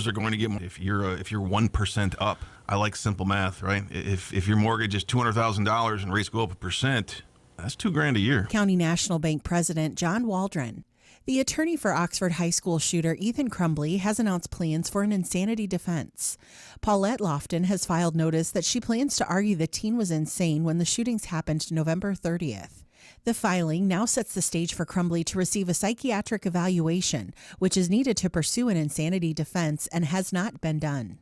Are going to get more if you're 1% up. I like simple math, right? If your mortgage is $200,000 and rates go up 1%, that's $2,000 a year. County National Bank President John Waldron. The attorney for Oxford High School shooter Ethan Crumbley has announced plans for an insanity defense. Paulette Lofton has filed notice that she plans to argue the teen was insane when the shootings happened November 30th. The filing now sets the stage for Crumbley to receive a psychiatric evaluation, which is needed to pursue an insanity defense and has not been done.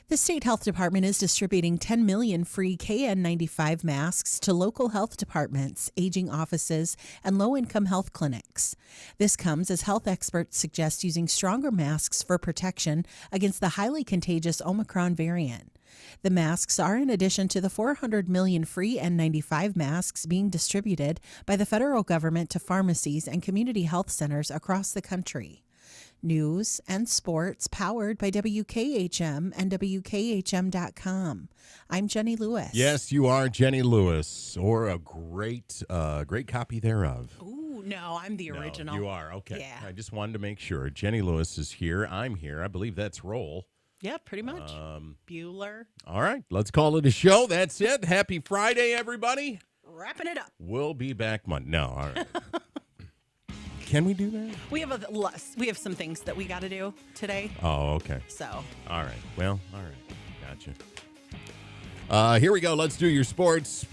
The state health department is distributing 10 million free KN95 masks to local health departments, aging offices, and low-income health clinics. This comes as health experts suggest using stronger masks for protection against the highly contagious Omicron variant. The masks are in addition to the 400 million free N95 masks being distributed by the federal government to pharmacies and community health centers across the country. News and sports powered by WKHM and WKHM.com. I'm Jenny Lewis. Yes, you are Jenny Lewis, or a great copy thereof. Ooh, no, I'm the original. No, you are, okay. Yeah. I just wanted to make sure. Jenny Lewis is here. I'm here. I believe that's roll. Yeah, pretty much. Bueller. All right, let's call it a show. That's it. Happy Friday, everybody. Wrapping it up. We'll be back Monday. No, all right. Can we do that? We have some things that we got to do today. Oh, okay. So. All right. Well, all right. Gotcha. Here we go. Let's do your sports.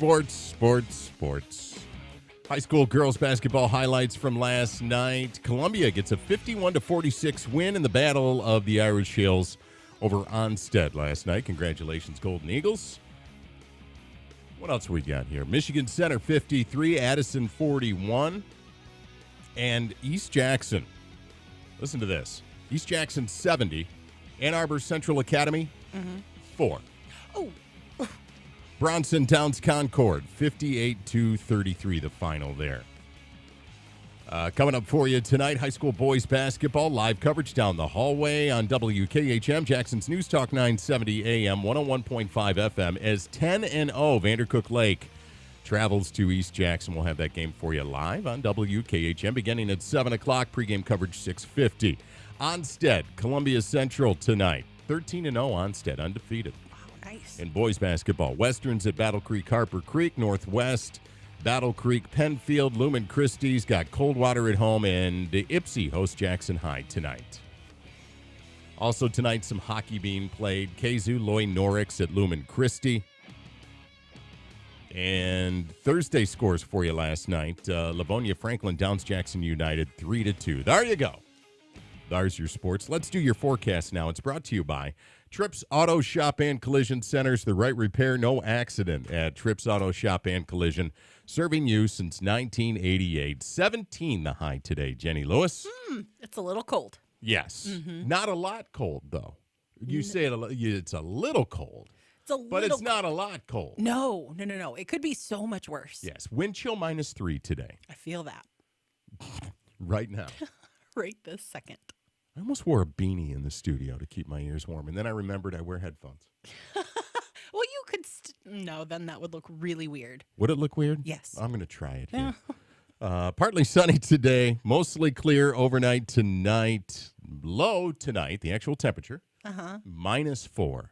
High school girls basketball highlights from last night. Columbia gets a 51-46 win in the Battle of the Irish Hills over Onstead last night. Congratulations, Golden Eagles. What else we got here? Michigan Center 53, Addison 41. And East Jackson, listen to this. East Jackson 70, Ann Arbor Central Academy 4. Oh. Bronson Downs Concord 58-33, the final there. Coming up for you tonight, high school boys basketball, live coverage down the hallway on WKHM, Jackson's News Talk 970 AM, 101.5 FM, as 10-0 Vandercook Lake travels to East Jackson. We'll have that game for you live on WKHM beginning at 7 o'clock, pregame coverage 6:50. Onstead, Columbia Central tonight, 13-0 Onstead, undefeated. Wow, nice. In boys basketball, Westerns at Battle Creek, Harper Creek, Northwest, Battle Creek, Penfield, Lumen Christie's got Coldwater at home, and Ypsi hosts Jackson High tonight. Also tonight, some hockey being played. Kazoo, Loy Norix at Lumen Christie. And Thursday scores for you last night. Livonia Franklin downs Jackson United 3-2. There you go. There's your sports. Let's do your forecast now. It's brought to you by Trips Auto Shop and Collision Centers. The right repair, no accident at Trips Auto Shop and Collision. Serving you since 1988. 17 the high today, Jenny Lewis. It's a little cold. Yes. Not a lot cold, though. You say it's a little cold. But it's not a lot cold. No. It could be so much worse. Yes. Wind chill -3 today. I feel that. Right now. Right this second. I almost wore a beanie in the studio to keep my ears warm, and then I remembered I wear headphones. Well, you could... No, then that would look really weird. Would it look weird? Yes. I'm going to try it here. Partly sunny today, mostly clear overnight tonight. Low tonight, the actual temperature, -4.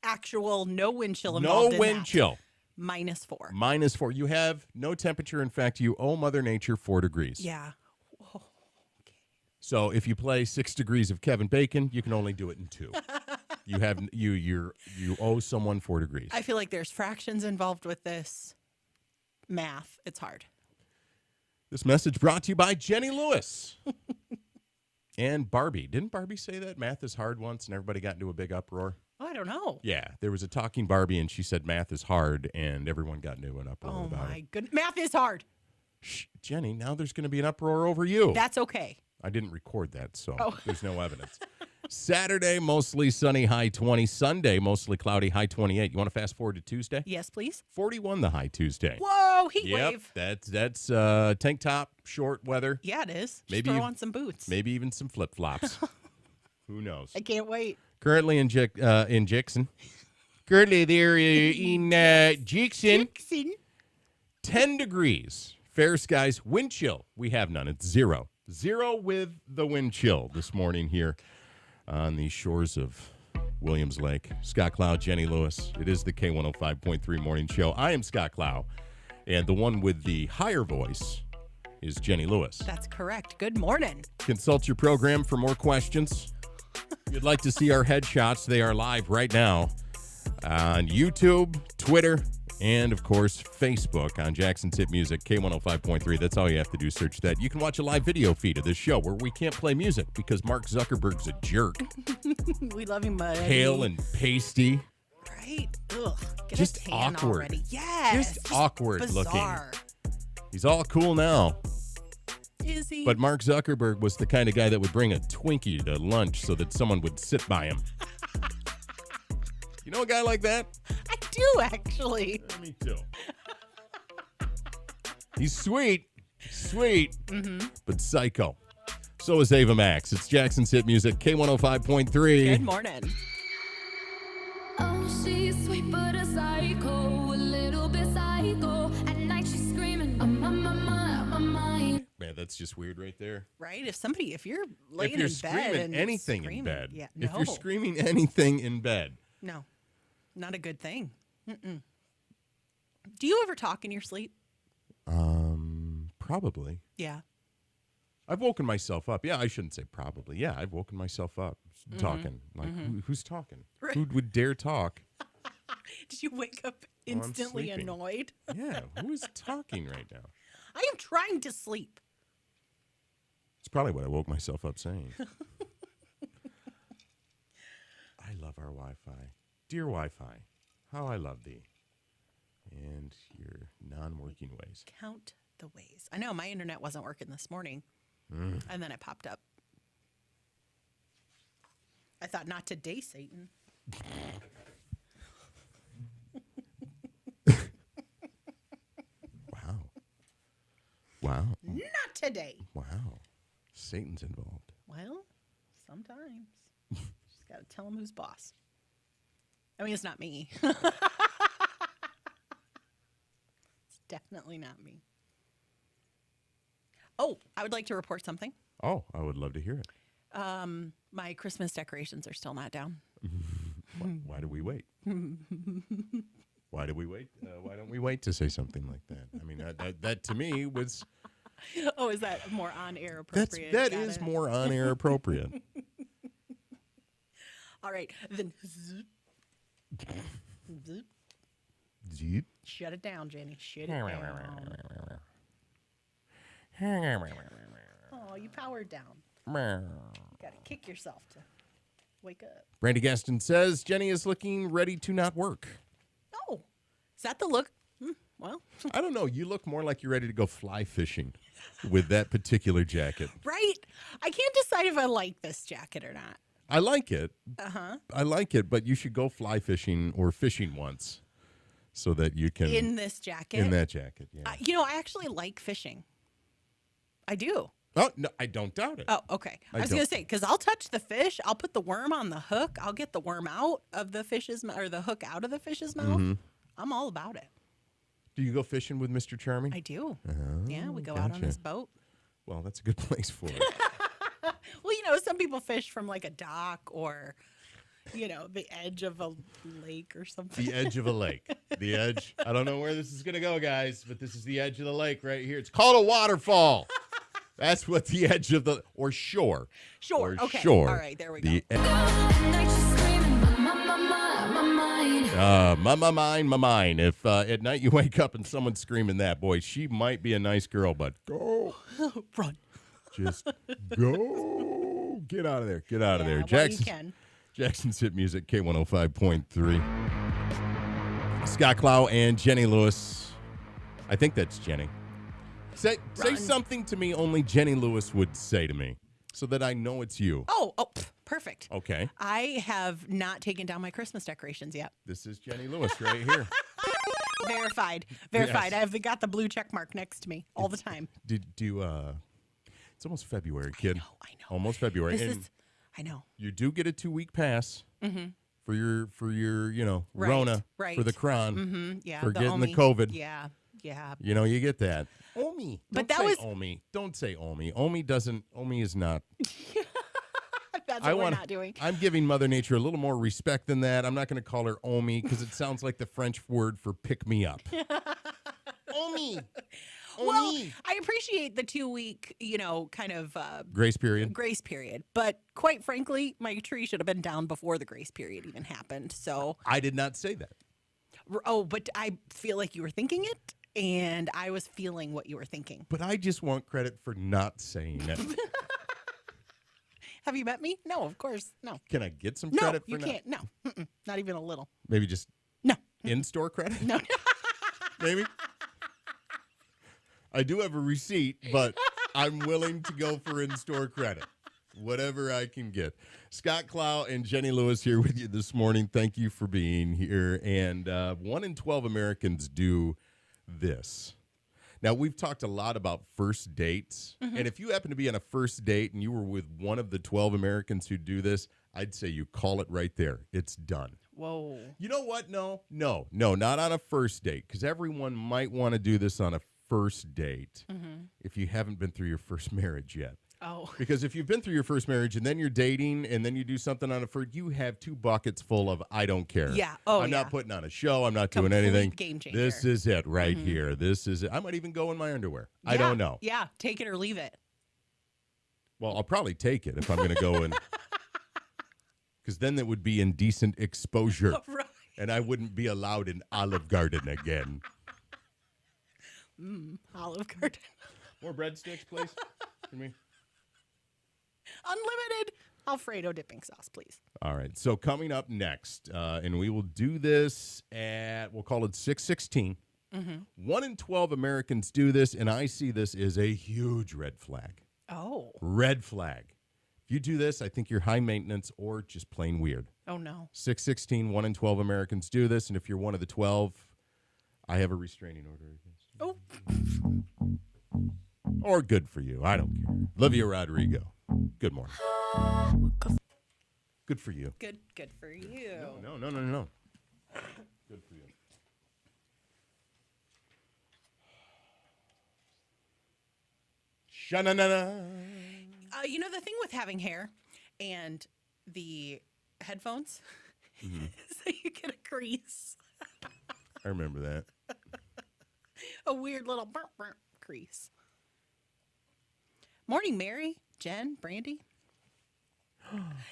Actual no wind chill involved No wind chill. -4. -4. You have no temperature. In fact, you owe Mother Nature 4 degrees. Yeah. Oh, okay. So if you play 6 degrees of Kevin Bacon, you can only do it in 2. You owe someone 4 degrees. I feel like there's fractions involved with this. Math, it's hard. This message brought to you by Jenny Lewis. And Barbie. Didn't Barbie say that? Math is hard once, and everybody got into a big uproar? Oh, I don't know. Yeah, there was a talking Barbie, and she said math is hard, and everyone got into an uproar about it. Oh, my goodness. Math is hard. Shh, Jenny, now there's going to be an uproar over you. That's okay. I didn't record that, so there's no evidence. Saturday, mostly sunny, high 20. Sunday, mostly cloudy, high 28. You want to fast forward to Tuesday? Yes, please. 41 the high Tuesday. Whoa, heat wave. That's tank top, short weather. Yeah, it is. Maybe Just throw on some boots. Maybe even some flip-flops. Who knows? I can't wait. Currently in Jackson. Currently there in Jackson. 10 degrees. Fair skies. Wind chill. We have none. It's 0. 0 with the wind chill this morning here on the shores of Williams Lake. Scott Clow, Jenny Lewis. It is the K105.3 morning show. I am Scott Clow, and the one with the higher voice is Jenny Lewis. That's correct. Good morning. Consult your program for more questions. If you'd like to see our headshots, they are live right now on YouTube, Twitter, and, of course, Facebook on Jackson's Hit Music, K105.3. That's all you have to do, search that. You can watch a live video feed of this show where we can't play music because Mark Zuckerberg's a jerk. We love him, buddy. Pale and pasty. Right? Ugh. Get Just a tan awkward. already. Yes. Just awkward bizarre. looking. He's all cool now. Is he? But Mark Zuckerberg was the kind of guy that would bring a Twinkie to lunch so that someone would sit by him. You know a guy like that? I do, actually. Yeah, me too. He's sweet, but psycho. So is Ava Max. It's Jackson's Hit Music, K105.3. Good morning. Oh, she's sweet but a psycho, a little bit psycho. At night she's screaming, I'm on my mind. Man, that's just weird right there. Right? If you're laying If you're in bed screaming and anything screaming, in bed. yeah, If no. you're screaming anything in bed. No, not a good thing. Mm-mm. Do you ever talk in your sleep? Probably. Yeah. I've woken myself up. Yeah, I shouldn't say probably. Yeah, I've woken myself up talking. Like, who's talking? Right. Who would dare talk? Did you wake up Oh, I'm instantly sleeping. annoyed? Yeah, who is talking right now? I am trying to sleep. It's probably what I woke myself up saying. I love our Wi-Fi. Dear Wi-Fi, how I love thee. And your non-working ways. Count the ways. I know my internet wasn't working this morning, and then it popped up. I thought, not today, Satan. Wow. Not today. Wow. Satan's involved. Well, sometimes. Just got to tell him who's boss. I mean, it's not me. It's definitely not me. Oh, I would like to report something. Oh, I would love to hear it. My Christmas decorations are still not down. Why do we wait? Why do we wait? Why don't we wait to say something like that? I mean, that to me was... Oh, is that more on-air appropriate? That Got is it. more on-air appropriate. All right. Then zip. Zip. Jeep. Shut it down, Jenny. Shut it down. Oh, you powered down. Got to kick yourself to wake up. Brandy Gaston says Jenny is looking ready to not work. Oh, is that the look? Well, I don't know. You look more like you're ready to go fly fishing with that particular jacket. right. I can't decide if I like this jacket or not. I like it. Uh-huh. I like it, but you should go fly fishing or fishing once so that you can... In this jacket? In that jacket, yeah. I actually like fishing. I do. Oh, no, I don't doubt it. Oh, okay. I was don't. going to say, because I'll touch the fish. I'll put the worm on the hook. I'll get the worm out of the fish's or the hook out of the fish's mouth. I'm all about it. Do you go fishing with Mr. Charming? I do. Oh, Yeah, we go out on gotcha. his boat. Well, that's a good place for it. Well, some people fish from like a dock or, the edge of a lake or something. The edge of a lake. The edge. I don't know where this is going to go, guys, but this is the edge of the lake right here. It's called a waterfall. That's what the edge of the, or shore. Sure. Or Okay. Shore. All right. There we go. The At night she's screaming, my mind. my mind. If at night you wake up and someone's screaming that, boy, she might be a nice girl, but go. Run. Just go. Get out of there. Get out of there. Well, you can. Jackson's Hit Music, K105.3. Scott Clow and Jenny Lewis. I think that's Jenny. Say something to me only Jenny Lewis would say to me so that I know it's you. Oh, perfect. Okay. I have not taken down my Christmas decorations yet. This is Jenny Lewis right here. Verified. Yes. I've got the blue check mark next to me all the time. Do it's almost February, kid. I know. Almost February. I know. You do get a 2-week pass for your Right, Rona, right. for the cron, Mm-hmm. Yeah. for getting the Omi. COVID. Yeah. You get that. Omi. But Don't that say was- Omi. Don't say Omi. Omi is not. That's what we're not doing. I'm giving Mother Nature a little more respect than that. I'm not going to call her Omi because it sounds like the French word for pick me up. Omi. Well, I appreciate the 2-week, kind of Grace period. But quite frankly, my tree should have been down before the grace period even happened. So I did not say that. Oh, but I feel like you were thinking it, and I was feeling what you were thinking. But I just want credit for not saying it. Have you met me? No, of course. No. Can I get some No, credit for you can't. No. Mm-mm. Not even a little. Maybe just No. in-store credit? No. Maybe? I do have a receipt, but I'm willing to go for in-store credit. Whatever I can get. Scott Clow and Jenny Lewis here with you this morning. Thank you for being here. And 1 in 12 Americans do this. Now, we've talked a lot about first dates. Mm-hmm. And if you happen to be on a first date and you were with one of the 12 Americans who do this, I'd say you call it right there. It's done. Whoa. You know what? No, not on a first date, because everyone might want to do this on a first date if you haven't been through your first marriage yet. Oh. Because if you've been through your first marriage and then you're dating and then you do something on a first, you have 2 buckets full of I don't care. Yeah. I'm not putting on a show. I'm not doing anything. Game changer. This is it right here. This is it. I might even go in my underwear. Yeah. I don't know. Yeah. Take it or leave it. Well, I'll probably take it if I'm going to go in. Because then that would be indecent exposure. Right. And I wouldn't be allowed in Olive Garden again. Olive Garden. More breadsticks, please. For me. Unlimited Alfredo dipping sauce, please. All right. So coming up next, and we will do this we'll call it 6:16. 1 in 12 Americans do this, and I see this as a huge red flag. Oh. Red flag. If you do this, I think you're high maintenance or just plain weird. Oh, no. 6:16, 1 in 12 Americans do this, and if you're one of the 12, I have a restraining order against you. Oh. Or good for you. I don't care. Livia Rodrigo. Good morning. Good for you. Good for you. No. Good for you. Sha-na-na-na. The thing with having hair and the headphones is that you get a crease. I remember that. A weird little burp crease. Morning, Mary, Jen, Brandy.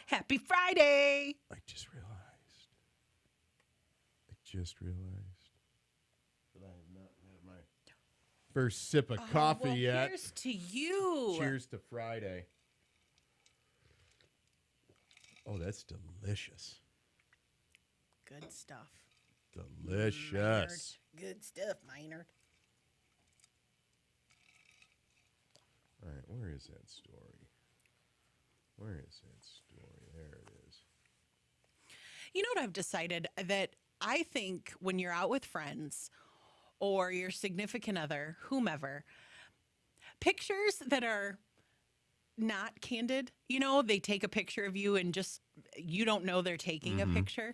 Happy Friday. I just realized that I have not had my first sip of coffee yet. Cheers to you. Cheers to Friday. Oh, that's delicious. Good stuff. Delicious. Maynard. Good stuff, Maynard. All right, where is that story? There it is. You know what I've decided? That I think when you're out with friends or your significant other, whomever, pictures that are not candid, they take a picture of you and just, you don't know they're taking a picture.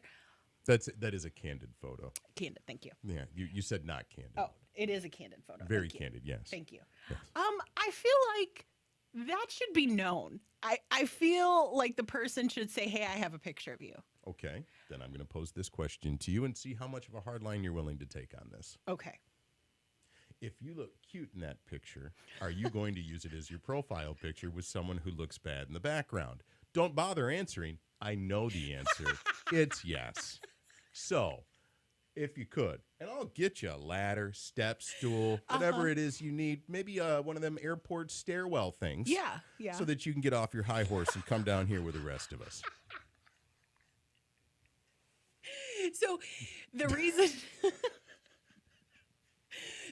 That is a candid photo. Candid, thank you. Yeah, you said not candid. Oh, it is a candid photo. Very Thank you. candid, yes. Thank you. Yes. I feel like that should be known. I feel like the person should say, hey, I have a picture of you. Okay, then I'm going to pose this question to you and see how much of a hard line you're willing to take on this. Okay. If you look cute in that picture, are you going to use it as your profile picture with someone who looks bad in the background? Don't bother answering. I know the answer. It's yes. So, if you could, and I'll get you a ladder, step stool, whatever it is you need, maybe one of them airport stairwell things. Yeah. So that you can get off your high horse and come down here with the rest of us. So, the reason...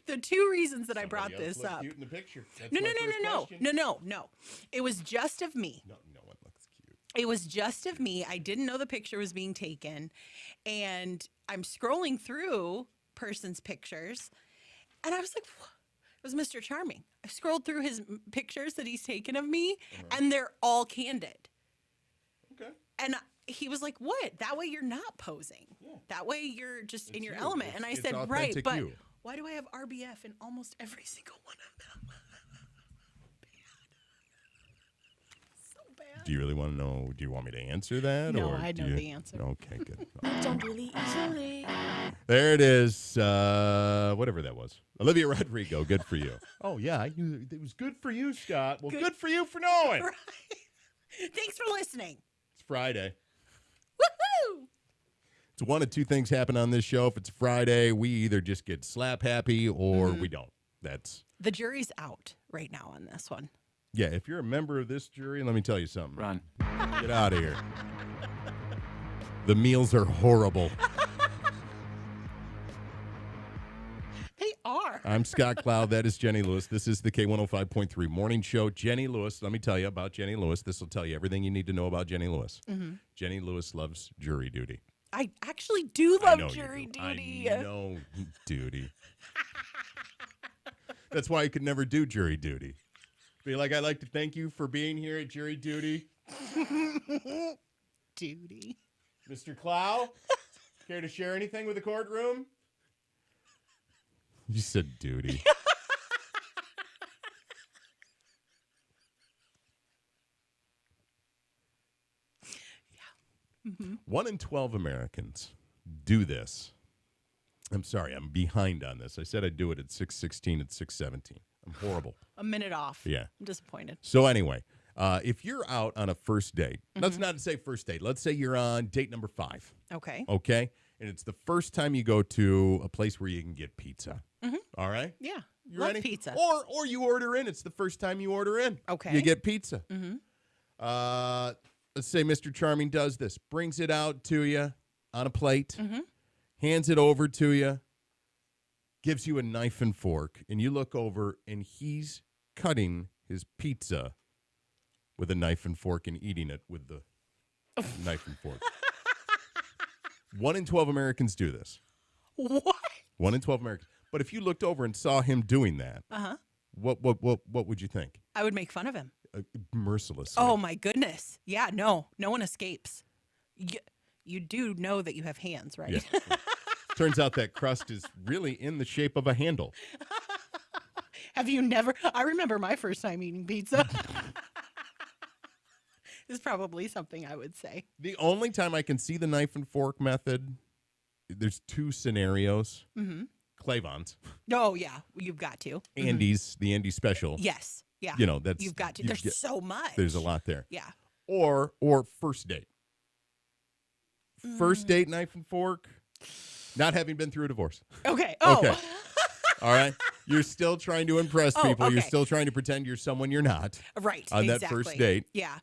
The 2 reasons that I brought this up. Cute in the picture. That's No. It was just of me. No one looks cute. It was just of me. I didn't know the picture was being taken. And I'm scrolling through person's pictures. And I was like, what? It was Mr. Charming. I scrolled through his pictures that he's taken of me. And they're all candid. Okay. And he was like, what? That way you're not posing. Yeah. That way you're just in your you. element. And I It's said, right, authentic but you. why do I have RBF in almost every single one of them? So bad. Do you really want to know? Do you want me to answer that? No, or I do know you- the answer. Okay, good. Don't really easily. There it is. Whatever that was. Olivia Rodrigo, good for you. Oh, yeah, I knew it was good for you, Scott. Well, good for you for knowing. Right. Thanks for listening. It's Friday. Woohoo! It's one of two things happen on this show. If it's Friday, we either just get slap happy or we don't. That's The jury's out right now on this one. yeah. If you're a member of this jury, let me tell you something. Run. Get out of here. The meals are horrible. They are. I'm Scott Cloud. That is Jenny Lewis. This is the K105.3 morning show. Jenny Lewis. Let me tell you about Jenny Lewis. This will tell you everything you need to know about Jenny Lewis. Jenny Lewis loves jury duty. I actually do I love know you jury do. duty. I know duty. That's why I could never do jury duty. Be like, I'd like to thank you for being here at jury duty. Duty. Mr. Clow, care to share anything with the courtroom? You said duty. Yeah. 1 in 12 Americans do this. I'm sorry, I'm behind on this. I said I'd do it at 6:16. At 6:17. I'm horrible. A minute off. Yeah. I'm disappointed. So anyway, if you're out on a first date, let's not say first date. Let's say you're on date number 5. Okay. Okay, and it's the first time you go to a place where you can get pizza. All right. Yeah. You Love ready? pizza. Or you order in. It's the first time you order in. Okay. You get pizza. Let's say Mr. Charming does this, brings it out to you on a plate, hands it over to you, gives you a knife and fork, and you look over and he's cutting his pizza with a knife and fork and eating it with the knife and fork. 1 in 12 Americans do this. What? 1 in 12 Americans. But if you looked over and saw him doing that, what would you think? I would make fun of him. Mercilessly. Oh my goodness. Yeah, no one escapes. You do know that you have hands, right? Yeah. Turns out that crust is really in the shape of a handle. Have you never? I remember my first time eating pizza. This is probably something I would say. The only time I can see the knife and fork method, there's 2 scenarios. Clavon's, Oh yeah, you've got to. Andy's, the Andy special. Yes. Yeah. You know, that's You've got to. you There's get- so much. There's a lot there. Yeah. Or first date. First date knife and fork, not having been through a divorce. Okay. Oh. Okay. All right. You're still trying to impress Oh, people. You're okay. still trying to pretend you're someone you're not. Right. On that exactly. first date. Yeah.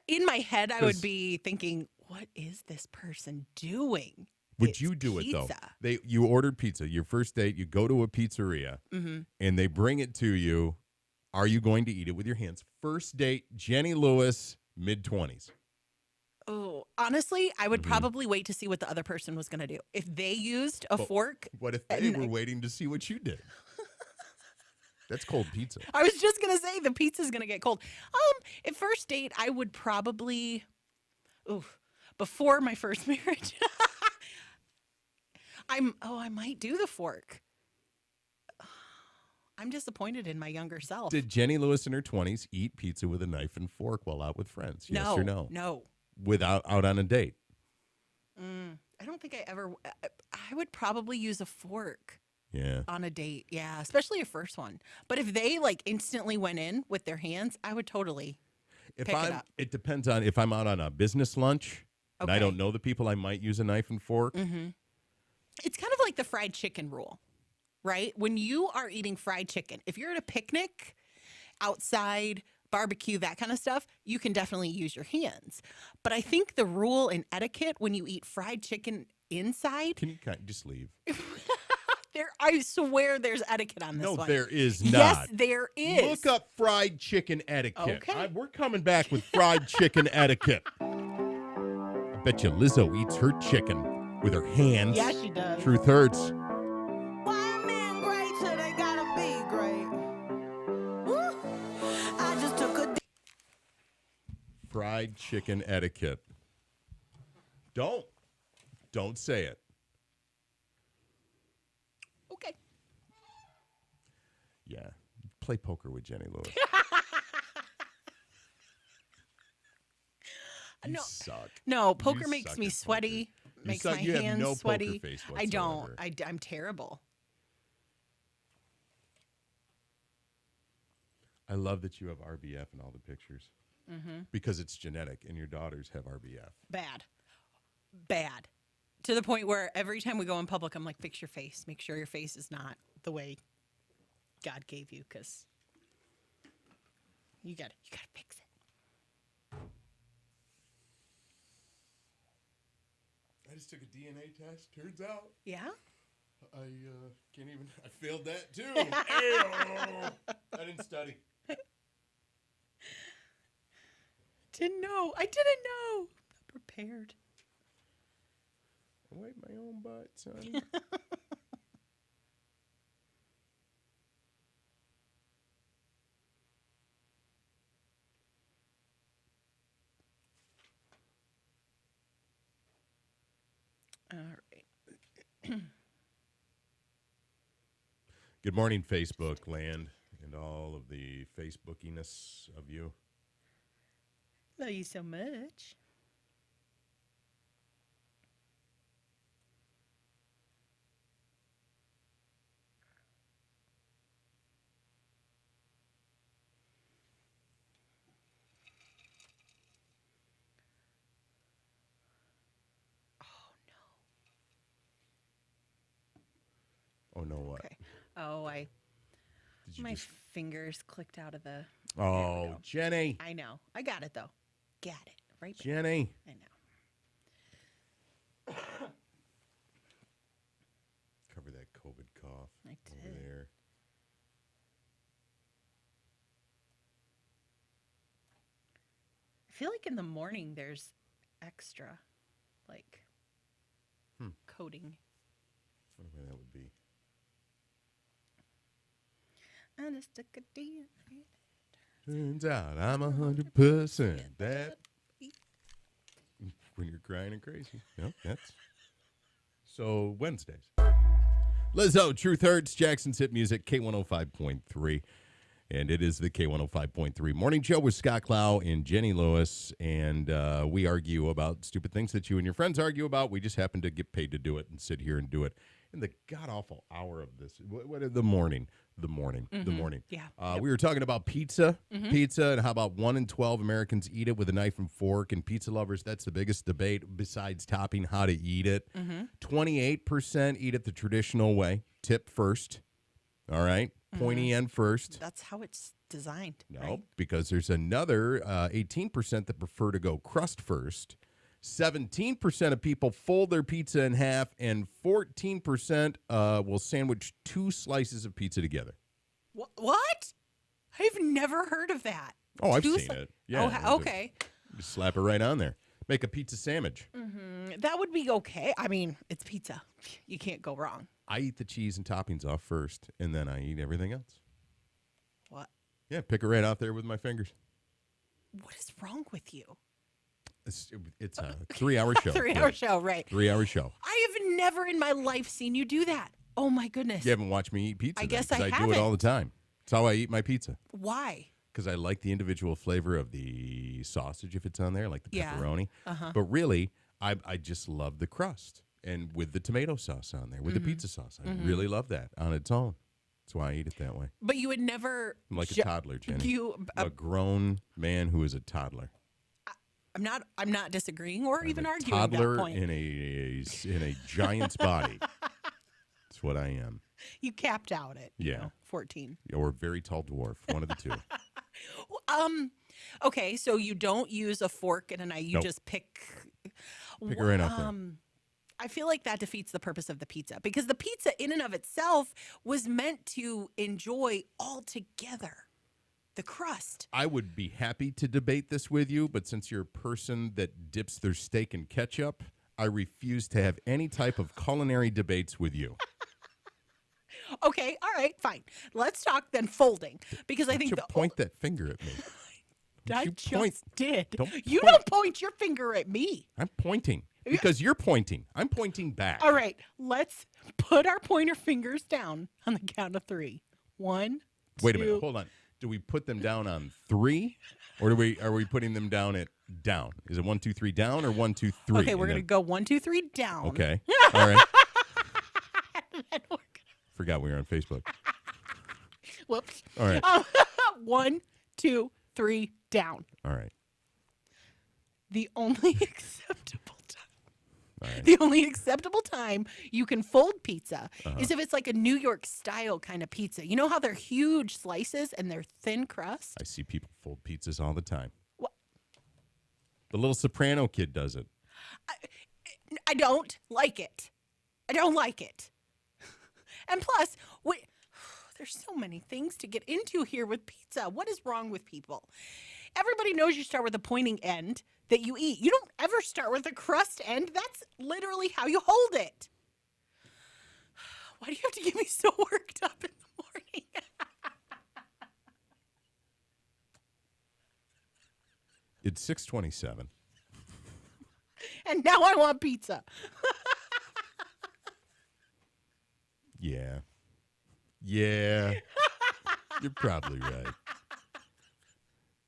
In my head, I 'Cause- would be thinking, what is this person doing? Would It's you do it though? pizza. You ordered pizza. Your first date, you go to a pizzeria and they bring it to you. Are you going to eat it with your hands? First date, Jenny Lewis, mid-20s. Oh, honestly, I Mm-hmm. would probably wait to see what the other person was going to do. If they used a fork, What if they were waiting to see what you did? That's cold pizza. I was just going to say the pizza's going to get cold. At first date, I would probably, before my first marriage, I might do the fork. I'm disappointed in my younger self. Did Jenny Lewis in her 20s eat pizza with a knife and fork while out with friends? Yes no, or no? No. Without out on a date? I don't think I ever, I would probably use a fork Yeah. on a date. Yeah, especially a first one. But if they like instantly went in with their hands, I would totally pick it up. It depends on if I'm out on a business lunch and I Okay. don't know the people, I might use a knife and fork. It's kind of like the fried chicken rule, right? When you are eating fried chicken, if you're at a picnic, outside, barbecue, that kind of stuff, you can definitely use your hands. But I think the rule in etiquette when you eat fried chicken inside, Can you just leave? I swear there's etiquette on this No, one. there is not. Yes, there is. Look up fried chicken etiquette. Okay. We're coming back with fried chicken etiquette. I bet you Lizzo eats her chicken with her hands. Yeah, she does. Truth hurts. Why men great till they gotta be great? Woo. I just took a Fried chicken etiquette. Don't say it. Okay. Yeah. Play poker with Jenny Lewis. You No. suck. No, poker You makes suck me at sweaty. poker. Makes suck. my You have hands no sweaty. poker face I don't. whatsoever. I'm terrible. I love that you have RBF in all the pictures because it's genetic, and your daughters have RBF. Bad. To the point where every time we go in public, I'm like, fix your face. Make sure your face is not the way God gave you, because you gotta fix it. I just took a DNA test. Turns out Yeah? I can't even. I failed that too. Ew. I didn't study. Didn't know. I didn't know. Not prepared. I wipe my own butt, son. All right. Good morning, Facebook land, and all of the Facebookiness of you. Love you so much. Oh no, what? Okay. Oh, Did you my just? fingers clicked out of the. Oh, go. Jenny, I know. I got it though. Got it. Right there. Jenny. I know. Cover that COVID cough I over did. there. I feel like in the morning there's extra, like, coating. Wonder where that would be. I just took a DNA. Turns out I'm 100% that. When you're crying and crazy. Yep, that's. So, Wednesdays. Lizzo, Truth Hurts, Jackson's Hit Music, K105.3. And it is the K105.3 Morning Show with Scott Clow and Jenny Lewis. And we argue about stupid things that you and your friends argue about. We just happen to get paid to do it and sit here and do it in the god-awful hour of this. The morning. Yeah. We were talking about pizza, and how about 1 in 12 Americans eat it with a knife and fork. And pizza lovers, that's the biggest debate besides topping how to eat it. 28% eat it the traditional way, tip first. All right, pointy end first. That's how it's designed. No, Right? because there's another 18% that prefer to go crust first. 17% of people fold their pizza in half, and 14% will sandwich 2 slices of pizza together. What? I've never heard of that. Oh, I've Two seen sli- it. Yeah. Oh, okay. Just slap it right on there. Make a pizza sandwich. That would be okay. I mean, it's pizza. You can't go wrong. I eat the cheese and toppings off first, and then I eat everything else. What? Yeah, pick it right out there with my fingers. What is wrong with you? It's a 3-hour show. 3-hour show, right? 3-hour show. I have never in my life seen you do that. Oh my goodness. You haven't watched me eat pizza. I then, guess 'cause I do it haven't. all the time. It's how I eat my pizza. Why? Because I like the individual flavor of the sausage if it's on there, like the Yeah. pepperoni. But really, I just love the crust. And with the tomato sauce on there, with the pizza sauce. I really love that on its own. That's why I eat it that way. But you would never. I'm like ju- a toddler, Jenny. You. a grown man who is a toddler. I'm not disagreeing or even I'm a arguing toddler that point. in a giant's body. That's what I am. You capped out at 14. Or a very tall dwarf. One of the two. Okay, so you don't use a fork and a knife. You Nope. just pick. Pick it right out there. I feel like that defeats the purpose of the pizza because the pizza in and of itself was meant to enjoy all together. The crust. I would be happy to debate this with you, but since you're a person that dips their steak in ketchup, I refuse to have any type of culinary debates with you. Okay, all right, fine. Let's talk then folding because I think You the point that finger at me. I you just point. did. Don't You point. don't point your finger at me. I'm pointing because you're pointing. I'm pointing back. All right, let's put our pointer fingers down on the count of 3. 1, Wait a 2. minute. Hold on. do we put them down on 3, or are we putting them down at down? Is it 1, 2, 3 down, or 1, 2, 3? Okay, we're going to go 1, 2, 3 down. Okay. All right. And then we're Forgot we were on Facebook. Whoops. All right. 1, 2, 3 down. All right. The only acceptable time. All right. The only acceptable time you can fold pizza is if it's like a New York style kind of pizza. You know how they're huge slices and they're thin crust? I see people fold pizzas all the time. What? The little soprano kid does it. I don't like it. I don't like it. And plus, there's so many things to get into here with pizza. What is wrong with people? Everybody knows you start with a pointing end that you eat. You don't ever start with a crust end. That's literally how you hold it. Why do you have to get me so worked up in the morning? It's 6:27. And now I want pizza. Yeah. Yeah. You're probably right.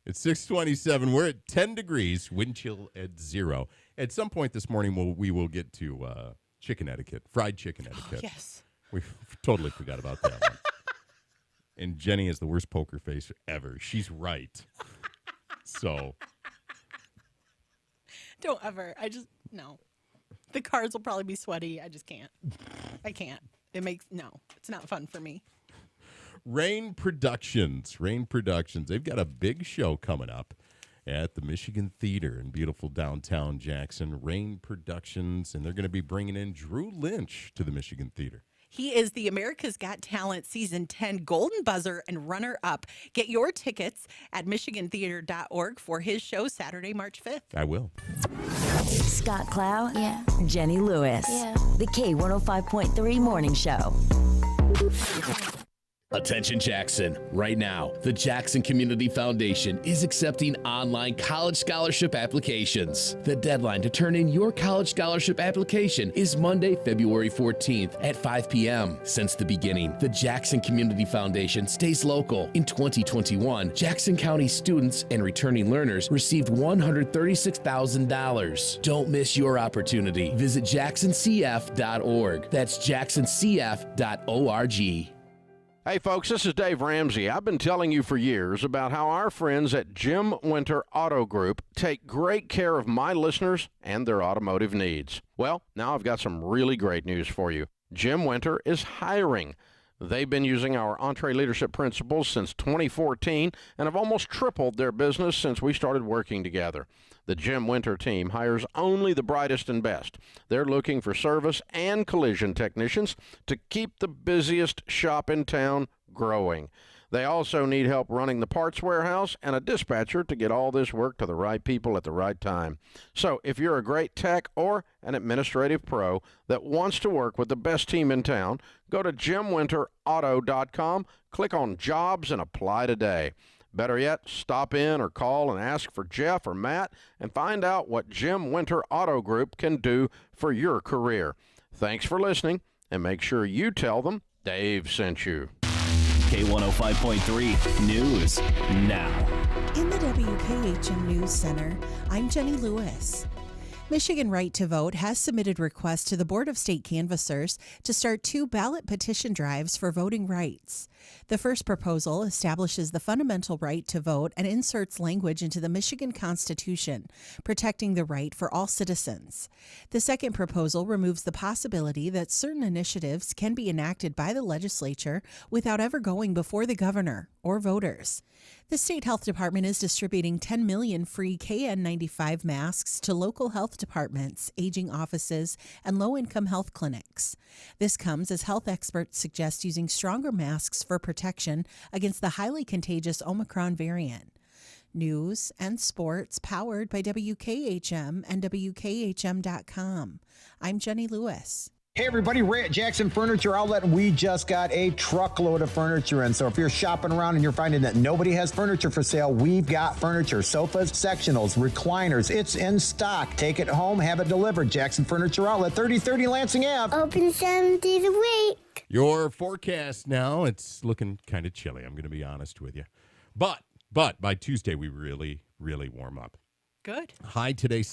It's 6:27. We're at 10 degrees, wind chill at 0. At some point this morning, we will get to chicken etiquette, fried chicken etiquette. Oh, yes. We totally forgot about that one. And Jenny has the worst poker face ever. She's right. So. Don't ever. No. The cards will probably be sweaty. I just can't. I can't. It's not fun for me. Rain Productions. They've got a big show coming up at the Michigan Theater in beautiful downtown Jackson. Rain Productions, and they're going to be bringing in Drew Lynch to the Michigan Theater. He is the America's Got Talent Season 10 Golden Buzzer and runner-up. Get your tickets at michigantheater.org for his show Saturday, March 5th. I will. Scott Clow. Yeah. Jenny Lewis. Yeah. The K105.3 Morning Show. Attention Jackson. Right now, the Jackson Community Foundation is accepting online college scholarship applications. The deadline to turn in your college scholarship application is Monday, February 14th at 5 p.m. Since the beginning, the Jackson Community Foundation stays local. In 2021, Jackson County students and returning learners received $136,000. Don't miss your opportunity. Visit jacksoncf.org. That's jacksoncf.org. Hey folks, this is Dave Ramsey. I've been telling you for years about how our friends at Jim Winter Auto Group take great care of my listeners and their automotive needs. Well, now I've got some really great news for you. Jim Winter is hiring. They've been using our Entree Leadership Principles since 2014 and have almost tripled their business since we started working together. The Jim Winter team hires only the brightest and best. They're looking for service and collision technicians to keep the busiest shop in town growing. They also need help running the parts warehouse and a dispatcher to get all this work to the right people at the right time. So if you're a great tech or an administrative pro that wants to work with the best team in town, go to jimwinterauto.com, click on Jobs, and apply today. Better yet, stop in or call and ask for Jeff or Matt and find out what Jim Winter Auto Group can do for your career. Thanks for listening, and make sure you tell them Dave sent you. K105.3 News now. In the WKHM News Center, I'm Jenny Lewis. Michigan Right to Vote has submitted requests to the Board of State Canvassers to start 2 ballot petition drives for voting rights. The first proposal establishes the fundamental right to vote and inserts language into the Michigan Constitution, protecting the right for all citizens. The second proposal removes the possibility that certain initiatives can be enacted by the legislature without ever going before the governor or voters. The State Health Department is distributing 10 million free KN95 masks to local health departments, aging offices, and low-income health clinics. This comes as health experts suggest using stronger masks for protection against the highly contagious Omicron variant. News and sports powered by WKHM and WKHM.com. I'm Jenny Lewis. Hey everybody, Ray at Jackson Furniture Outlet, and we just got a truckload of furniture in. So if you're shopping around and you're finding that nobody has furniture for sale, we've got furniture, sofas, sectionals, recliners. It's in stock. Take it home, have it delivered. Jackson Furniture Outlet, 3030 Lansing Ave. Open 7 days a week. Your forecast now, it's looking kind of chilly, I'm going to be honest with you. But by Tuesday, we really, really warm up. Good. High today.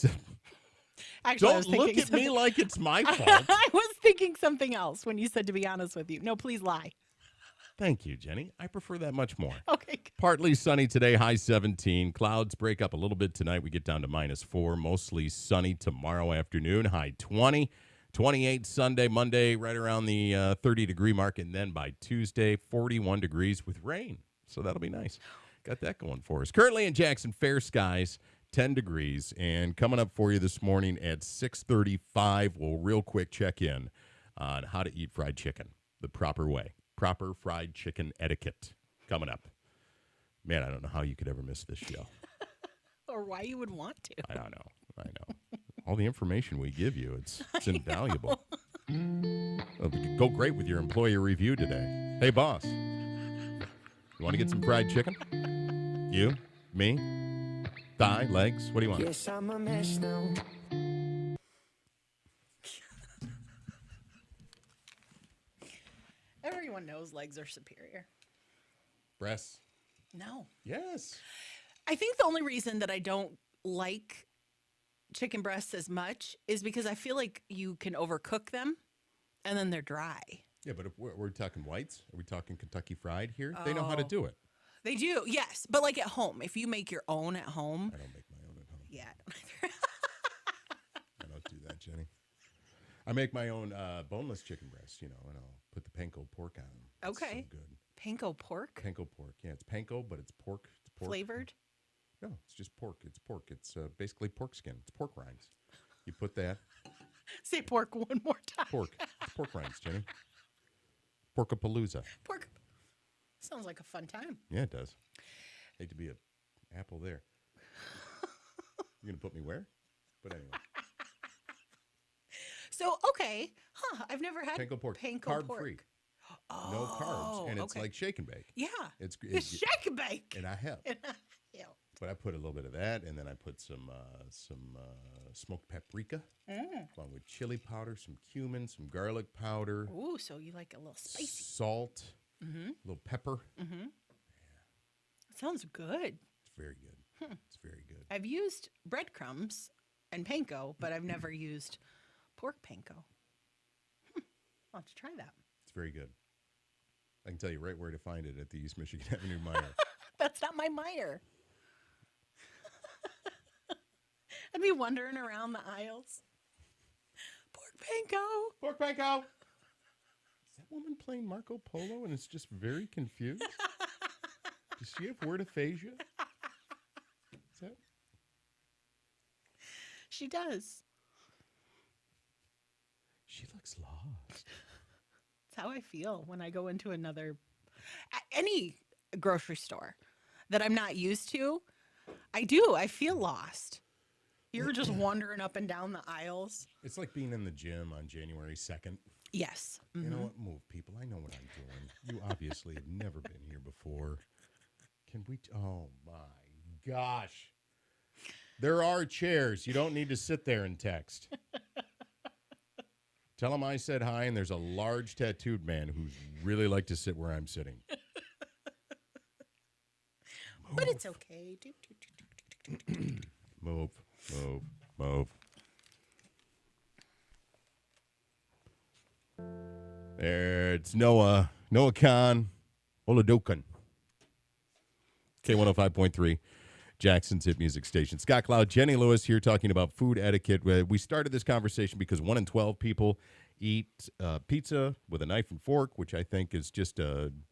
Actually, Don't look at me like it's my fault. I was thinking something else when you said to be honest with you. No, please lie. Thank you, Jenny. I prefer that much more. Okay. Partly sunny today, high 17. Clouds break up a little bit tonight. We get down to -4. Mostly sunny tomorrow afternoon, high 20. 28 Sunday, Monday, right around the 30-degree mark. And then by Tuesday, 41 degrees with rain. So that'll be nice. Got that going for us. Currently in Jackson, fair skies, 10 degrees. And coming up for you this morning at 6:35, we'll real quick check in on how to eat fried chicken the proper way. Proper fried chicken etiquette coming up. Man, I don't know how you could ever miss this show. Or why you would want to. I don't know. All the information we give you, it's invaluable. It'll go great with your employee review today. Hey, boss, you want to get some fried chicken? You? Me? Thigh? Legs? What do you want? Yes, I'm a mess now. Everyone knows legs are superior. Breasts? No. Yes. I think the only reason that I don't like chicken breasts as much is because I feel like you can overcook them and then they're dry. Yeah, but if we're talking whites, are we talking Kentucky Fried here? They know how to do it. They do, yes. But like at home, if you make your own at home. I don't make my own at home. Yeah, I don't either. I don't do that, Jenny. I make my own boneless chicken breast, and I'll put the panko pork on them. Okay. It's so good. Panko pork? Panko pork. Yeah, it's panko, but it's pork. It's pork. Flavored? No, it's just pork. It's pork. It's basically pork skin. It's pork rinds. You put that. Say pork one more time. Pork. It's pork rinds, Jenny. Porkapalooza. Pork. Sounds like a fun time. Yeah, it does. Hate to be an apple there. You're going to put me where? But anyway. So, okay. I've never had Panko pork. Panko Carb pork. free. Oh, No carbs. And it's okay. like shake and bake. Yeah. It's shake and bake. And I have. Ew. But I put a little bit of that, and then I put some smoked paprika, along with chili powder, some cumin, some garlic powder. Ooh, so you like a little spicy. Salt, a little pepper. Mm-hmm. Yeah. Sounds good. It's very good. It's very good. I've used breadcrumbs and panko, but I've never used pork panko. I'll have to try that. It's very good. I can tell you right where to find it at the East Michigan Avenue Meijer. That's not my Meijer. I'd be wandering around the aisles. Pork panko. Pork panko. Is that woman playing Marco Polo and is just very confused? Does she have word aphasia? Is that? She does. She looks lost. That's how I feel when I go into any grocery store that I'm not used to. I do. I feel lost. You're just wandering up and down the aisles. It's like being in the gym on January 2nd. Yes. Mm-hmm. You know what? Move, people. I know what I'm doing. You obviously have never been here before. Can we? Oh, my gosh. There are chairs. You don't need to sit there and text. Tell them I said hi, and there's a large tattooed man who's really like to sit where I'm sitting. But it's okay. Move, move, move. There, it's Noah Khan, Oladokan. K105.3, Jackson's hit music station. Scott Cloud, Jenny Lewis here talking about food etiquette. We started this conversation because 1 in 12 people eat pizza with a knife and fork, which I think is just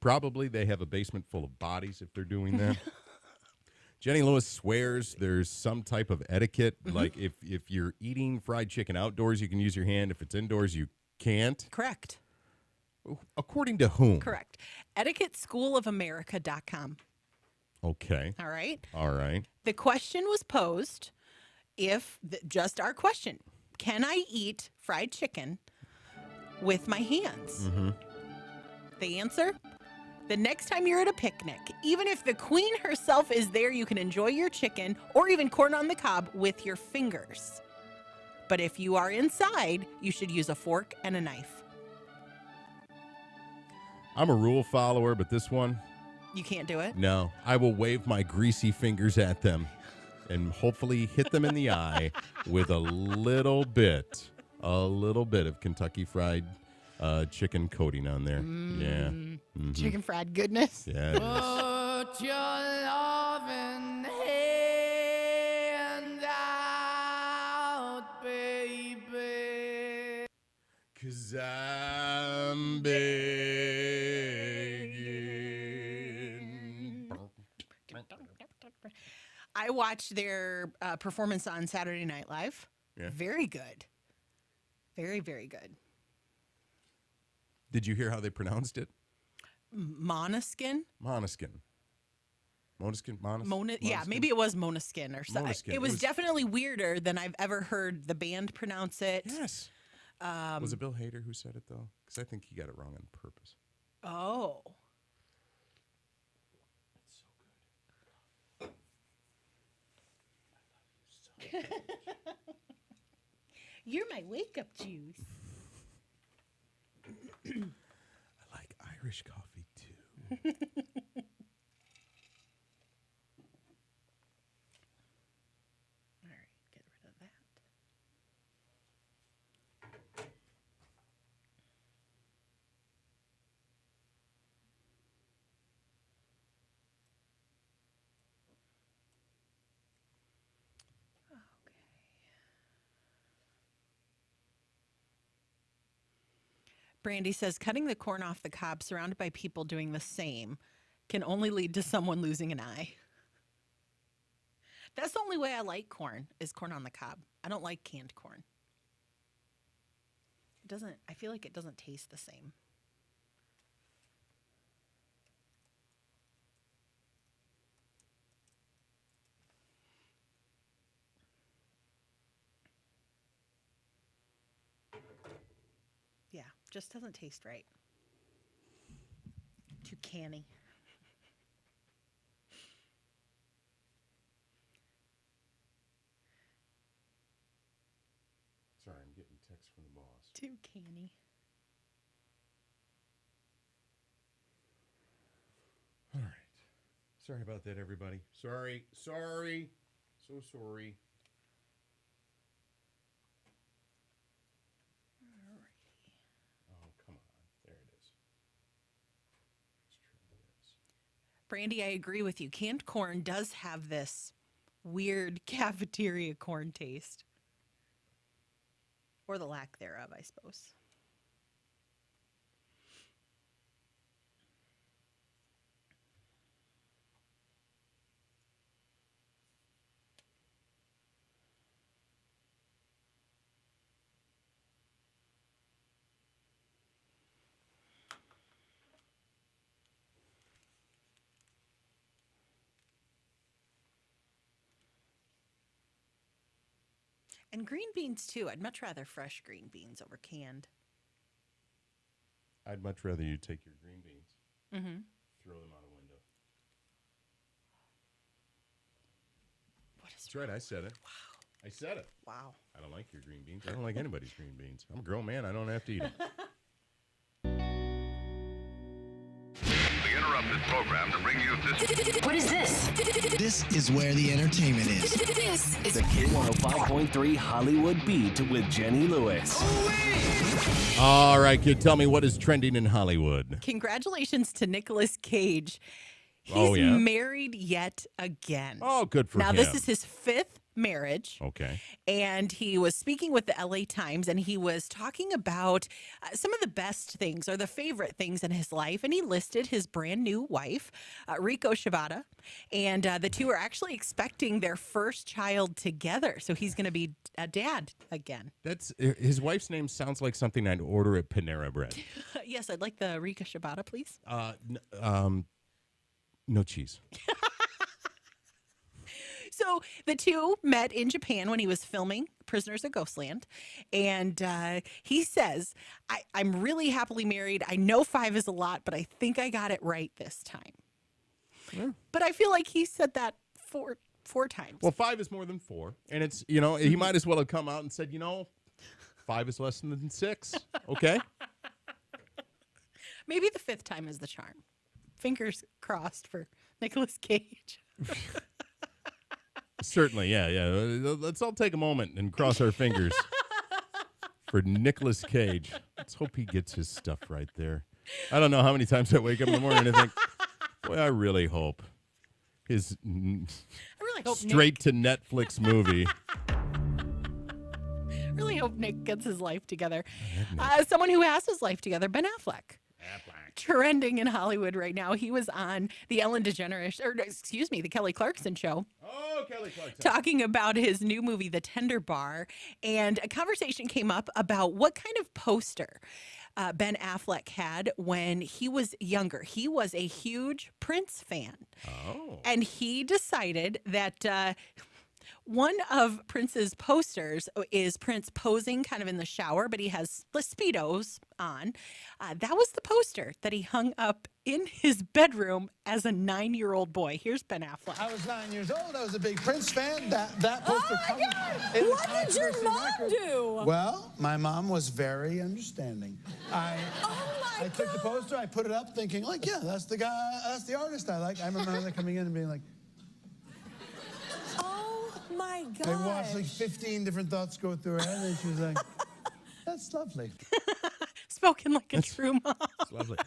probably they have a basement full of bodies if they're doing that. Jenny Lewis swears there's some type of etiquette. Mm-hmm. Like if you're eating fried chicken outdoors, you can use your hand. If it's indoors, you can't. Correct. According to whom? Correct. EtiquetteSchoolOfAmerica.com. Okay. All right. All right. The question was posed just our question. Can I eat fried chicken with my hands? Mm-hmm. The answer? The next time you're at a picnic, even if the queen herself is there, you can enjoy your chicken or even corn on the cob with your fingers. But if you are inside, you should use a fork and a knife. I'm a rule follower, but this one, You can't do it? No, I will wave my greasy fingers at them and hopefully hit them in the eye with a little bit of Kentucky Fried chicken coating on there. Yeah. Mm-hmm. Chicken fried goodness. Yeah. It is. Put your loving hand out, baby. 'Cause I'm begging. I watched their performance on Saturday Night Live. Yeah. Very good. Very, very good. Did you hear how they pronounced it? Monoskin? Monoskin. Yeah, maybe it was Monoskin or something. Monoskin. It was definitely weirder than I've ever heard the band pronounce it. Yes. Was it Bill Hader who said it, though? Because I think he got it wrong on purpose. Oh. You're my wake-up juice. I like Irish coffee, too. All right, get rid of that. Brandy says, cutting the corn off the cob surrounded by people doing the same can only lead to someone losing an eye. That's the only way I like corn, is corn on the cob. I don't like canned corn. I feel like it doesn't taste the same. Yeah, just doesn't taste right. Too canny. Sorry, I'm getting text from the boss. Too canny. All right. Sorry about that, everybody. Sorry. So sorry. Oh, come on. There it is. Let's try this. Brandy, I agree with you. Canned corn does have this weird cafeteria corn taste. Or the lack thereof, I suppose. And green beans, too. I'd much rather fresh green beans over canned. I'd much rather you take your green beans, Mm-hmm. throw them out a window. What is That's right, I said it. Wow. I said it. Wow. I don't like your green beans. I don't like anybody's green beans. I'm a grown man. I don't have to eat them. We interrupt this program to bring you this. What is this? This is where the entertainment is. This is The K105.3 Hollywood Beat with Jenny Lewis. All right, kid, tell me what is trending in Hollywood. Congratulations to Nicolas Cage. He's Oh, yeah? married yet again. Oh, good for now, him. this is his fifth marriage. Okay. And he was speaking with the LA Times, and he was talking about some of the best things or the favorite things in his life. And he listed his brand new wife, Rico Shibata. And the two are actually expecting their first child together. So he's going to be a dad again. That's his wife's name sounds like something I'd order at Panera Bread. Yes, I'd like the Rico Shibata, please. No cheese. So the two met in Japan when he was filming Prisoners of Ghostland. And he says, I'm really happily married. I know 5 is a lot, but I think I got it right this time. Yeah. But I feel like he said that four times. Well, 5 is more than 4. And it's, he might as well have come out and said, 5 is less than 6. Okay? Maybe the 5th time is the charm. fingers crossed for Nicolas Cage. Certainly, yeah. Let's all take a moment and cross our fingers for Nicolas Cage. Let's hope he gets his stuff right there. I don't know how many times I wake up in the morning and think, boy, I really hope his straight to Netflix movie. Really hope Nick gets his life together. Someone who has his life together, Ben Affleck. Trending in Hollywood right now. He was on the the Kelly Clarkson show. Oh, Kelly Clarkson. Talking about his new movie, The Tender Bar. And a conversation came up about what kind of poster Ben Affleck had when he was younger. He was a huge Prince fan. Oh. And he decided that one of Prince's posters is Prince posing kind of in the shower, but he has the Speedos on. That was the poster that he hung up in his bedroom as a 9-year-old boy. Here's Ben Affleck. I was 9 years old. I was a big Prince fan. That poster. Oh my God! What did your mom do? Well, my mom was very understanding. I took the poster, I put it up thinking, like, yeah, that's the guy, that's the artist I like. I remember her coming in and being like, My God. I watched like 15 different thoughts go through her head, and she was like, that's lovely. Spoken like a true mom. It's lovely.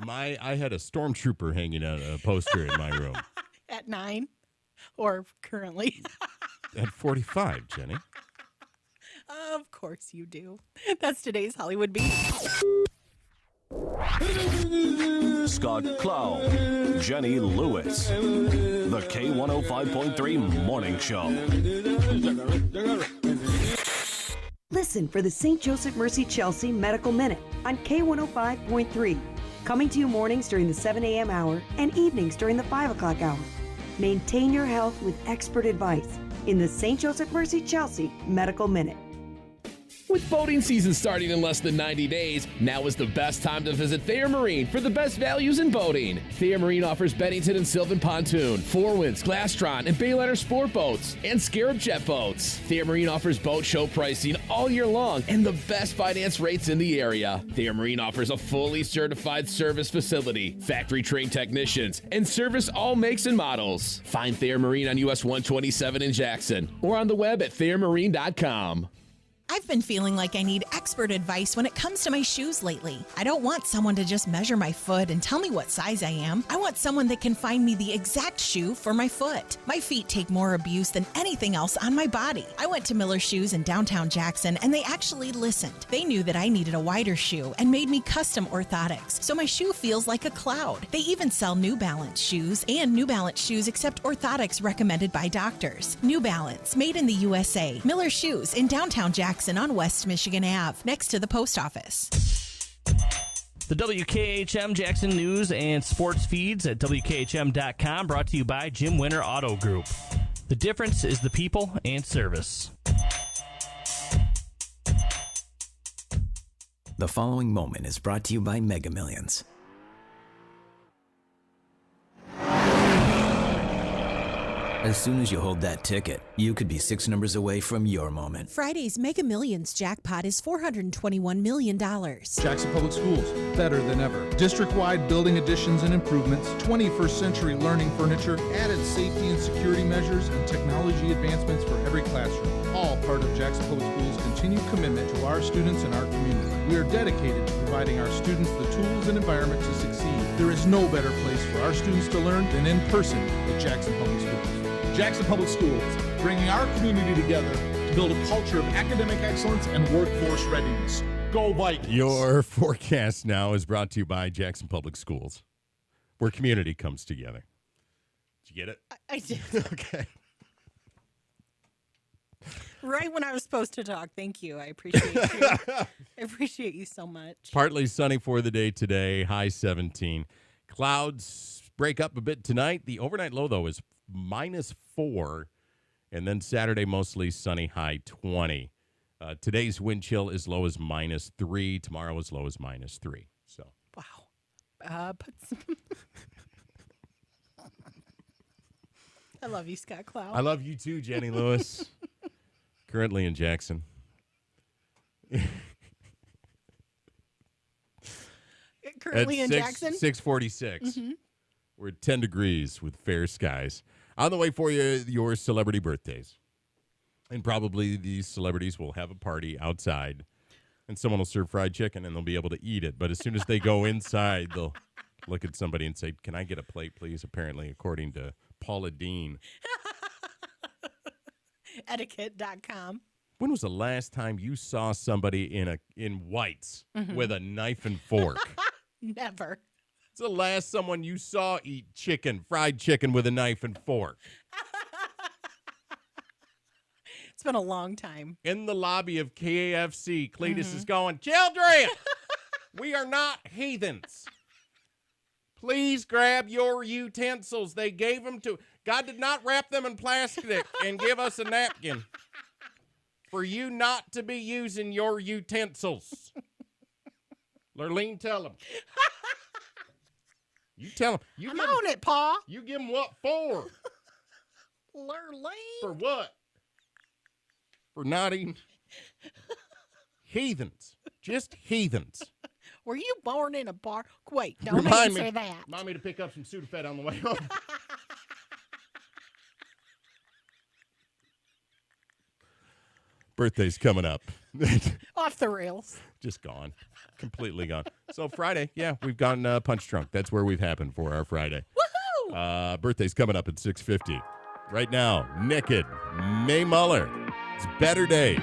I had a stormtrooper hanging on a poster in my room. At 9 or currently? At 45, Jenny. Of course you do. That's today's Hollywood Beat. Scott Clow, Jenny Lewis. The K105.3 Morning Show. Listen for the St. Joseph Mercy Chelsea Medical Minute on K105.3. Coming to you mornings during the 7 a.m. hour and evenings during the 5 o'clock hour. Maintain your health with expert advice in the St. Joseph Mercy Chelsea Medical Minute. With boating season starting in less than 90 days, now is the best time to visit Thayer Marine for the best values in boating. Thayer Marine offers Bennington and Sylvan Pontoon, Four Winds, Glastron, and Bayliner sport boats, and Scarab jet boats. Thayer Marine offers boat show pricing all year long and the best finance rates in the area. Thayer Marine offers a fully certified service facility, factory-trained technicians, and service all makes and models. Find Thayer Marine on US 127 in Jackson or on the web at ThayerMarine.com. I've been feeling like I need expert advice when it comes to my shoes lately. I don't want someone to just measure my foot and tell me what size I am. I want someone that can find me the exact shoe for my foot. My feet take more abuse than anything else on my body. I went to Miller Shoes in downtown Jackson and they actually listened. They knew that I needed a wider shoe and made me custom orthotics, so my shoe feels like a cloud. They even sell New Balance shoes, and New Balance shoes accept orthotics recommended by doctors. New Balance, made in the USA. Miller Shoes in downtown Jackson on West Michigan Ave, next to the post office. The WKHM Jackson News and Sports feeds at WKHM.com, brought to you by Jim Winter Auto Group. The difference is the people and service. The following moment is brought to you by Mega Millions. As soon as you hold that ticket, you could be 6 numbers away from your moment. Friday's Mega Millions jackpot is $421 million. Jackson Public Schools, better than ever. District-wide building additions and improvements, 21st century learning furniture, added safety and security measures, and technology advancements for every classroom. All part of Jackson Public Schools' continued commitment to our students and our community. We are dedicated to providing our students the tools and environment to succeed. There is no better place for our students to learn than in person at Jackson Public Schools. Jackson Public Schools, bringing our community together to build a culture of academic excellence and workforce readiness. Go Vikings! Your forecast now is brought to you by Jackson Public Schools, where community comes together. Did you get it? I did. Okay. Right when I was supposed to talk. Thank you. I appreciate you. I appreciate you so much. Partly sunny for the day today, high 17. Clouds break up a bit tonight. The overnight low, though, is -4, and then Saturday mostly sunny, high 20. Today's wind chill as low as -3. Tomorrow as low as -3. So wow. I love you, Scott Clow. I love you too, Jenny Lewis. Currently in Jackson. Currently in Jackson. 6:46. Mm-hmm. We're at 10 degrees with fair skies. On the way for you, your celebrity birthdays. And probably these celebrities will have a party outside, and someone will serve fried chicken, and they'll be able to eat it. But as soon as they go inside, they'll look at somebody and say, "Can I get a plate, please?" Apparently, according to Paula Dean. Etiquette.com. When was the last time you saw somebody in whites with a knife and fork? Never. It's the last someone you saw eat fried chicken with a knife and fork. It's been a long time. In the lobby of KFC, Cletus is going, "Children, we are not heathens. Please grab your utensils." They gave them to, God did not wrap them in plastic and give us a napkin for you not to be using your utensils. Lurleen, tell them. You tell them. I'm on it, Pa. You give them what for? Lurleen. For what? For not eating. Heathens. Just heathens. Were you born in a bar? Wait, don't Remind answer that. Remind me to pick up some Sudafed on the way home. Birthday's coming up. Off the rails. Just gone. Completely gone. So Friday, yeah, we've gone punch drunk. That's where we've happened for our Friday. Woohoo! Birthday's coming up at 6:50. Right now, Naked, May Muller. It's Better Days.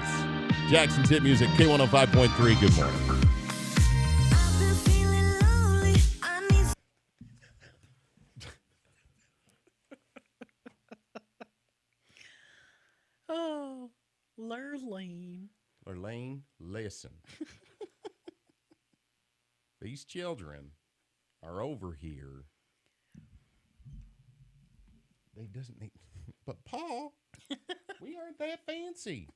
Jackson's Hit Music, K105.3. Good morning. Oh, Lurleen. Lurleen, listen. These children are over here. They doesn't need, but Paul, we aren't that fancy.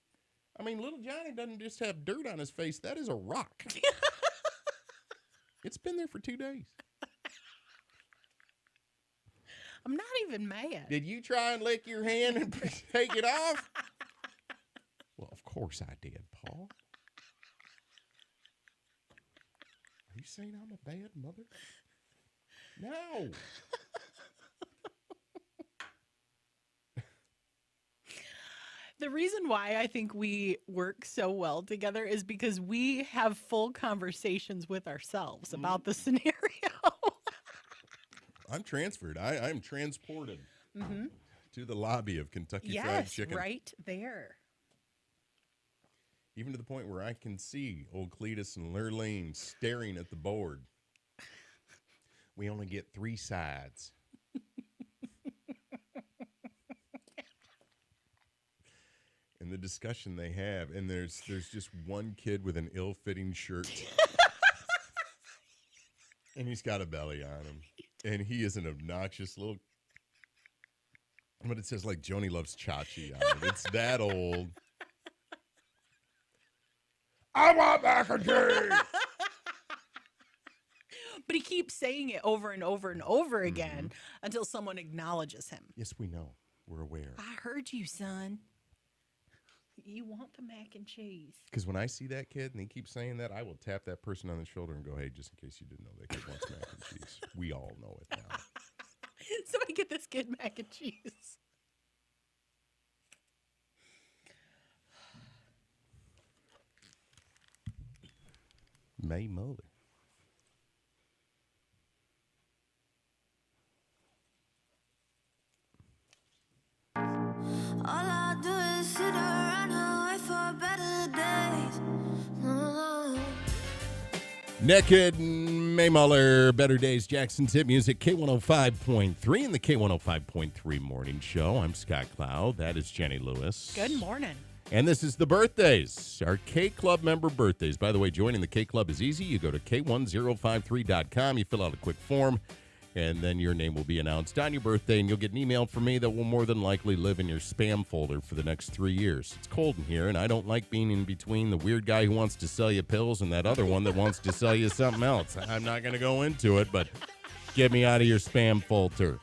I mean, little Johnny doesn't just have dirt on his face. That is a rock. It's been there for 2 days. I'm not even mad. Did you try and lick your hand and take it off? Well, of course I did, Paul. Are you saying I'm a bad mother? No. The reason why I think we work so well together is because we have full conversations with ourselves about the scenario. I'm transferred. I'm transported to the lobby of Kentucky Fried Chicken. Yes, right there. Even to the point where I can see old Cletus and Lurleen staring at the board. We only get 3 sides. And the discussion they have, and there's just one kid with an ill-fitting shirt. And he's got a belly on him. And he is an obnoxious little... But it says, like, Joni Loves Chachi on it. It's that old. I want mac and cheese! But he keeps saying it over and over and over again until someone acknowledges him. Yes, we know. We're aware. I heard you, son. You want the mac and cheese. Because when I see that kid and he keeps saying that, I will tap that person on the shoulder and go, "Hey, just in case you didn't know, that kid wants mac and cheese." We all know it now. Somebody get this kid mac and cheese. May Muller. All I do is sit around and wait for better days. Naked, May Muller, Better Days, Jackson's Hit Music, K105.3 in the K105.3 Morning Show. I'm Scott Cloud. That is Jenny Lewis. Good morning. And this is the birthdays, our K Club member birthdays. By the way, joining the K Club is easy. You go to K105.3.com, you fill out a quick form, and then your name will be announced on your birthday, and you'll get an email from me that will more than likely live in your spam folder for the next 3 years. It's cold in here, and I don't like being in between the weird guy who wants to sell you pills and that other one that wants to sell you something else. I'm not going to go into it, but get me out of your spam folder.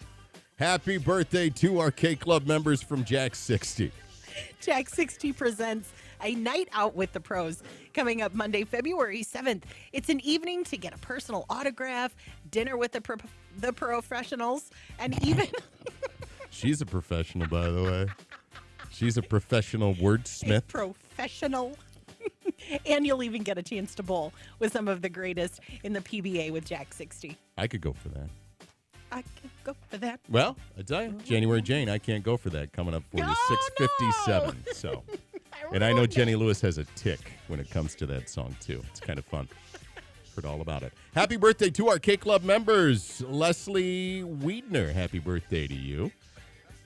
Happy birthday to our K Club members from Jack 60. Jack 60 presents a night out with the pros coming up Monday, February 7th. It's an evening to get a personal autograph, dinner with the professionals, and even... She's a professional, by the way. She's a professional wordsmith. Professional. And you'll even get a chance to bowl with some of the greatest in the PBA with Jack 60. I could go for that. I could go for that. Well, I tell you, January Jane, I can't go for that coming up for you. 6:57. No. So, and I know Jenny Lewis has a tick when it comes to that song too. It's kind of fun. Heard all about it. Happy birthday to our K Club members, Leslie Wiedner. Happy birthday to you.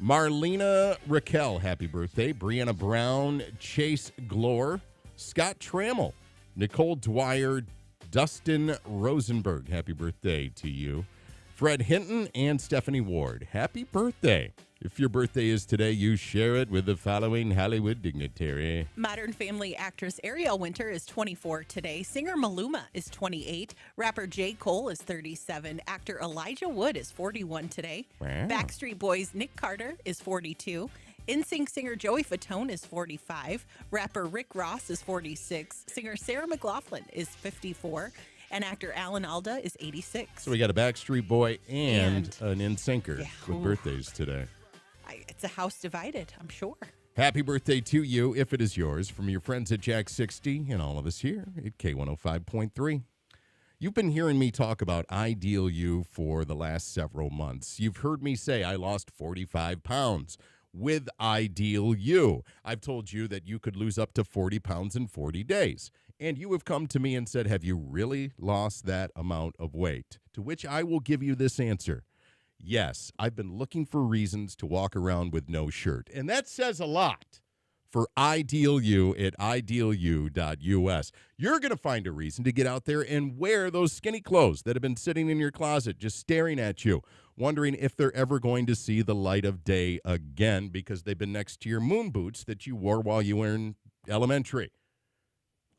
Marlena Raquel, happy birthday. Brianna Brown, Chase Glore, Scott Trammell, Nicole Dwyer, Dustin Rosenberg, happy birthday to you. Fred Hinton and Stephanie Ward, happy birthday. If your birthday is today, you share it with the following Hollywood dignitary. Modern Family actress Ariel Winter is 24 today. Singer Maluma is 28. Rapper J. Cole is 37. Actor Elijah Wood is 41 today. Wow. Backstreet Boys' Nick Carter is 42. NSYNC singer Joey Fatone is 45. Rapper Rick Ross is 46. Singer Sarah McLachlan is 54. And actor Alan Alda is 86. So we got a Backstreet Boy and an NSYNCer with birthdays today. It's a house divided, I'm sure. Happy birthday to you, if it is yours, from your friends at Jack 60 and all of us here at K105.3. You've been hearing me talk about Ideal You for the last several months. You've heard me say I lost 45 pounds with Ideal You. I've told you that you could lose up to 40 pounds in 40 days. And you have come to me and said, have you really lost that amount of weight? To which I will give you this answer. Yes, I've been looking for reasons to walk around with no shirt. And that says a lot for Ideal You at idealu.us. You're going to find a reason to get out there and wear those skinny clothes that have been sitting in your closet just staring at you, wondering if they're ever going to see the light of day again because they've been next to your moon boots that you wore while you were in elementary.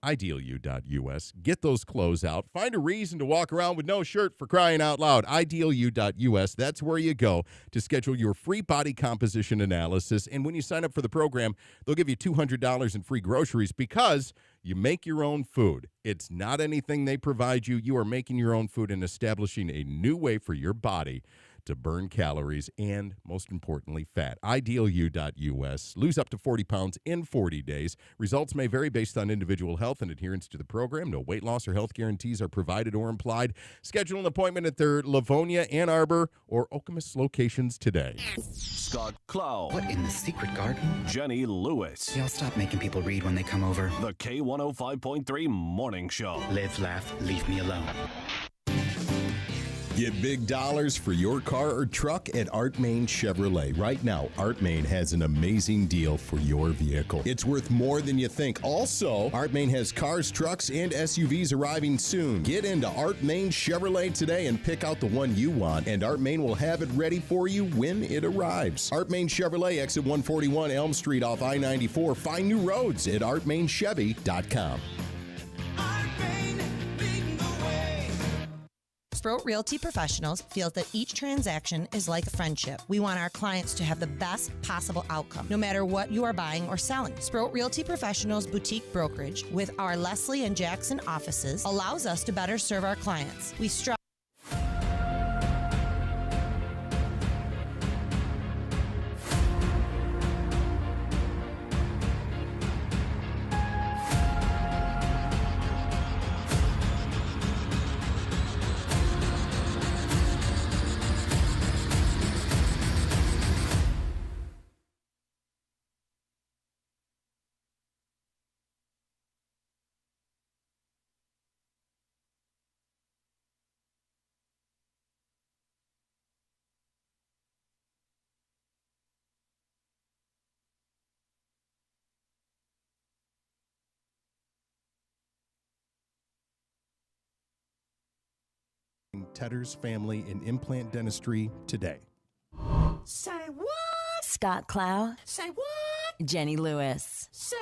Idealu.us. Get those clothes out. Find a reason to walk around with no shirt, for crying out loud. Idealu.us. That's where you go to schedule your free body composition analysis. And when you sign up for the program, they'll give you $200 in free groceries because you make your own food. It's not anything they provide you. You are making your own food and establishing a new way for your body to burn calories and, most importantly, fat. Idealu.us. Lose up to 40 pounds in 40 days. Results may vary based on individual health and adherence to the program. No weight loss or health guarantees are provided or implied. Schedule an appointment at their Livonia, Ann Arbor, or Okemos locations today. Scott Clow. What in the secret garden? Jenny Lewis. Y'all stop making people read when they come over. The K105.3 Morning Show. Live, laugh, leave me alone. Get big dollars for your car or truck at Art Main Chevrolet. Right now, Art Main has an amazing deal for your vehicle. It's worth more than you think. Also, Art Main has cars, trucks, and SUVs arriving soon. Get into Art Main Chevrolet today and pick out the one you want, and Art Main will have it ready for you when it arrives. Art Main Chevrolet, exit 141 Elm Street off I-94. Find new roads at artmainchevy.com. Sprout Realty Professionals feels that each transaction is like a friendship. We want our clients to have the best possible outcome, no matter what you are buying or selling. Sprout Realty Professionals Boutique Brokerage, with our Leslie and Jackson offices, allows us to better serve our clients. We strive. Tedder's Family in Implant Dentistry today. Say what? Scott Clow. Say what? Jenny Lewis. Say